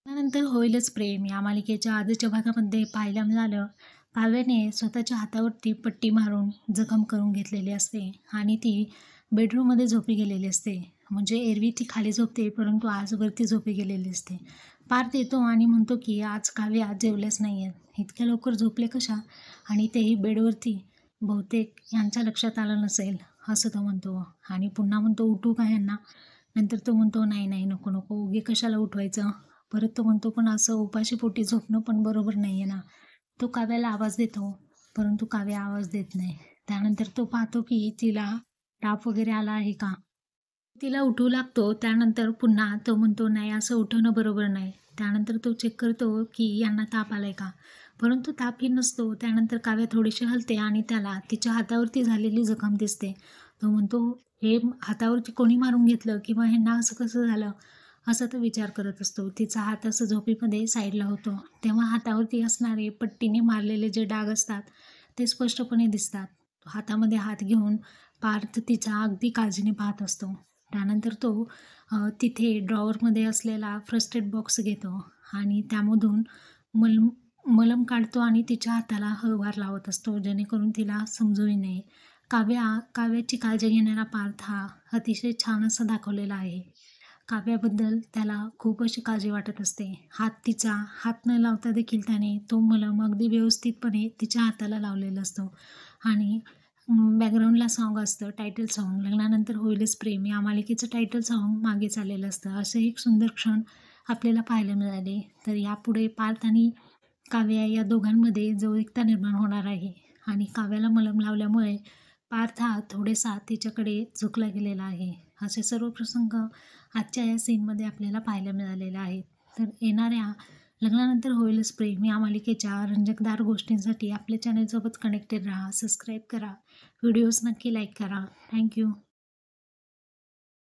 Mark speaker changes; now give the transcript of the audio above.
Speaker 1: त्यानंतर होईलच प्रेम या मालिकेच्या आधीच्या भागामध्ये पाहायला मिळालं, काव्याने स्वतःच्या हातावरती पट्टी मारून जखम करून घेतलेली असते आणि ती बेडरूममध्ये झोपी गेलेली असते. म्हणजे एरवी ती खाली झोपते, परंतु आज वरती झोपी गेलेली असते. पार्थ येतो आणि म्हणतो की आज काव्य आज जेवलेच नाही आहेत, इतक्या लवकर झोपले कशा, आणि तेही बेडवरती. बहुतेक यांच्या लक्षात आलं नसेल असं तो म्हणतो आणि पुन्हा म्हणतो उठू का यांना. नंतर तो म्हणतो नाही नाही नको नको, उगी कशाला उठवायचं. परत तो म्हणतो पण असं उपाशी पोटी झोपणं पण बरोबर नाही आहे ना. तो काव्याला आवाज देतो, परंतु काव्य आवाज देत नाही. त्यानंतर तो पाहतो की तिला ताप वगैरे आला आहे का. तिला उठवू लागतो. त्यानंतर पुन्हा तो म्हणतो नाही असं उठवणं बरोबर नाही. त्यानंतर तो चेक करतो की यांना ताप आलाय का, परंतु तापही नसतो. त्यानंतर काव्य थोडीशी हलते आणि त्याला तिच्या हातावरती झालेली जखम दिसते. तो म्हणतो हे हातावरती कोणी मारून घेतलं किंवा ह्यांना असं कसं झालं, असा तो विचार करत असतो. तिचा हात असं झोपेमध्ये साईडला होतो, तेव्हा हातावरती असणारे पट्टीने मारलेले जे डाग असतात ते स्पष्टपणे दिसतात. हातामध्ये हात घेऊन पार्थ तिचा अगदी काळजीने पाहत असतो. त्यानंतर तो तिथे ड्रॉवरमध्ये असलेला फर्स्ट एड बॉक्स घेतो आणि त्यामधून मलम मलम काढतो आणि तिच्या हाताला हळूवार लावत असतो, जेणेकरून तिला समजूही नये. काव्याची काळजी घेणारा पार्थ हा अतिशय छान असा दाखवलेला आहे. काव्याबद्दल त्याला खूप अशी काळजी वाटत असते. तिचा हात न लावता देखील त्याने तो मलम अगदी व्यवस्थितपणे तिच्या हाताला लावलेला असतो आणि बॅकग्राऊंडला सॉन्ग असतं, टायटल सॉन्ग. लग्नानंतर होईलच प्रेम या मालिकेचं टायटल सॉन्ग मागे चाललेलं असतं. असे एक सुंदर क्षण आपल्याला पाहायला मिळाले. तर यापुढे पार्थ आणि काव्या या दोघांमध्ये जवळीकता निर्माण होणार आहे आणि काव्याला मलम लावल्यामुळे पार्थ हा थोडासा तिच्याकडे झुकला गेलेला आहे. असे सर्व प्रसंग आजच्या या सीनमध्ये आपल्याला पाहायला मिळालेले आहेत. तर येणाऱ्या लग्नानंतर होईलच प्रेम या मालिकेच्या रंजकदार गोष्टींसाठी आपल्या चॅनलसोबत कनेक्टेड राहा, सबस्क्राईब करा, व्हिडिओज नक्की लाईक करा. थँक्यू.